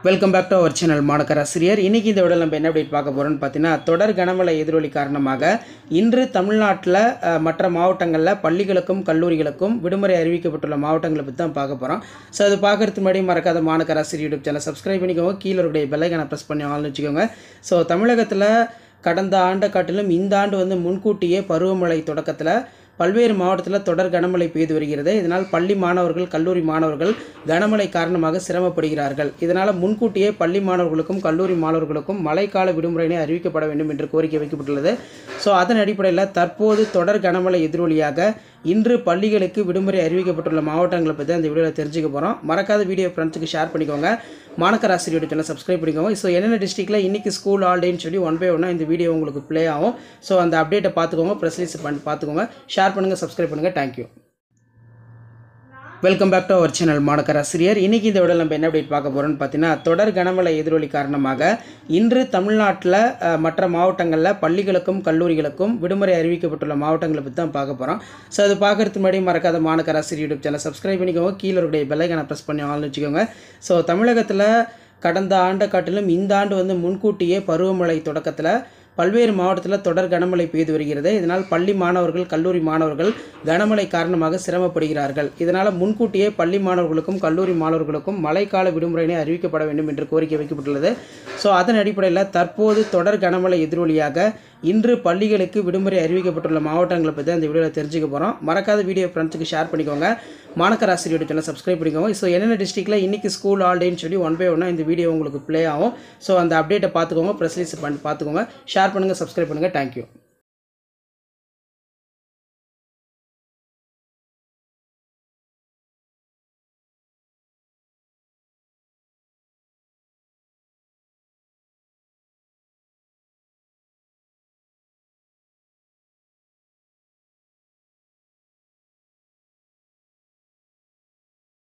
Welcome back to our channel Manakkar Asiriyar. இன்றைக்கி இந்த விட நம்ம என்ன அப்டேட் பார்க்க போகிறோம்னு பார்த்தீங்கன்னா, தொடர் கனமழை எதிரொலி காரணமாக இன்று தமிழ்நாட்டில் மற்ற மாவட்டங்களில் பள்ளிகளுக்கும் கல்லூரிகளுக்கும் விடுமுறை அறிவிக்கப்பட்டுள்ள மாவட்டங்களை பற்றி தான் பார்க்க போகிறோம். ஸோ அது பார்க்குறதுக்கு முன்னாடி மறக்காத மாணக்கர் ஆசிரியர் யூடியூப் சேனல் சப்ஸ்கிரைப் பண்ணிக்கோங்க. கீழே இருக்கிற பெல்லைக்கான ப்ரெஸ் பண்ணி ஆள்னு வச்சுக்கோங்க. ஸோ தமிழகத்தில் கடந்த ஆண்டை காட்டிலும் இந்த ஆண்டு முன்கூட்டியே பருவமழை தொடக்கத்தில் பல்வேறு மாவட்டத்தில் தொடர் கனமழை பெய்து வருகிறது. இதனால் பள்ளி மாணவர்கள் கல்லூரி மாணவர்கள் கனமழை காரணமாக சிரமப்படுகிறார்கள். இதனால் முன்கூட்டியே பள்ளி மாணவர்களுக்கும் கல்லூரி மாணவர்களுக்கும் மழைக்கால விடுமுறையினை அறிவிக்கப்பட வேண்டும் என்று கோரிக்கை வைக்கப்பட்டுள்ளது. ஸோ அதன் அடிப்படையில் தற்போது தொடர் கனமழை எதிரொலியாக இன்று பள்ளிகளுக்கு விடுமுறை அறிவிக்கப்பட்டுள்ள மாவட்டங்களை பற்றி அந்த வீடியோவில் தெரிஞ்சுக்க போகிறோம். மறக்காத வீடியோ ஃப்ரெண்ட்ஸுக்கு ஷேர் பண்ணிக்கோங்க. மாணக்கர் ஆசிரியர் சேனல் சப்ஸ்கிரைப் பண்ணிக்கோங்க. ஸோ என்னென்ன டிஸ்ட்ரிக்டில் இன்றைக்கி ஸ்கூல் ஆல்டேன்னு சொல்லி ஒன் பை ஒன்னாக இந்த வீடியோ உங்களுக்கு ப்ளே ஆகும். ஸோ அந்த அப்டேட்டை பார்த்துக்கோங்க, ப்ரெஸ் ரிலீஸ் பண்ணி பார்த்துக்கோங்க, ஷேர் பண்ணுங்கள், சப்ஸ்கிரைப் பண்ணுங்கள். Thank you. Welcome back to our channel Manakkar Asiriyar. இன்றைக்கி இந்த விட நம்ம என்ன அப்டேட் பார்க்க போகிறோம்னு பார்த்தீங்கன்னா, தொடர் கனமழை எதிரொலி காரணமாக இன்று தமிழ்நாட்டில் மற்ற மாவட்டங்களில் பள்ளிகளுக்கும் கல்லூரிகளுக்கும் விடுமுறை அறிவிக்கப்பட்டுள்ள மாவட்டங்களை பற்றி தான் பார்க்க போகிறோம். ஸோ அது பார்க்குறதுக்கு முன்னாடி மறக்காத மாணக்கர் ஆசிரியர் யூடியூப் சேனல் சப்ஸ்கிரைப் பண்ணிக்கோங்க. கீழே இருக்கிற பெல்லைக்கான ப்ரெஸ் பண்ணி ஆள்னு வச்சுக்கோங்க. ஸோ தமிழகத்தில் கடந்த ஆண்டை காட்டிலும் இந்த ஆண்டு முன்கூட்டியே பருவமழை தொடக்கத்தில் பல்வேறு மாவட்டத்தில் தொடர் கனமழை பெய்து வருகிறது. இதனால் பள்ளி மாணவர்கள் கல்லூரி மாணவர்கள் கனமழை காரணமாக சிரமப்படுகிறார்கள். இதனால் முன்கூட்டியே பள்ளி மாணவர்களுக்கும் கல்லூரி மாணவர்களுக்கும் மழைக்கால விடுமுறையினை அறிவிக்கப்பட வேண்டும் என்று கோரிக்கை வைக்கப்பட்டுள்ளது. ஸோ அதன் அடிப்படையில் தற்போது தொடர் கனமழை எதிரொலியாக இன்று பள்ளிகளுக்கு விடுமுறை அறிவிக்கப்பட்டுள்ள மாவட்டங்களை பற்றி அந்த வீடியோவில் தெரிஞ்சுக்க போகிறோம். மறக்காத வீடியோ ஃப்ரெண்ட்ஸுக்கு ஷேர் பண்ணிக்கோங்க. மாணக்கர் ஆசிரியர் சேனல் சப்ஸ்கிரைப் பண்ணிக்கோங்க. ஸோ என்னென்ன டிஸ்ட்ரிக்டில் இன்றைக்கி ஸ்கூல் ஆல்டேன்னு சொல்லி ஒன் பை ஒன்னாக இந்த வீடியோ உங்களுக்கு ப்ளே ஆகும். ஸோ அந்த அப்டேட்டை பார்த்துக்கோங்க, ப்ரெஸ் ரிலீஸ் பண்ணி பார்த்துக்கோங்க, ஷேர் பண்ணுங்கள், சப்ஸ்கிரைப் பண்ணுங்கள். தேங்க்யூ.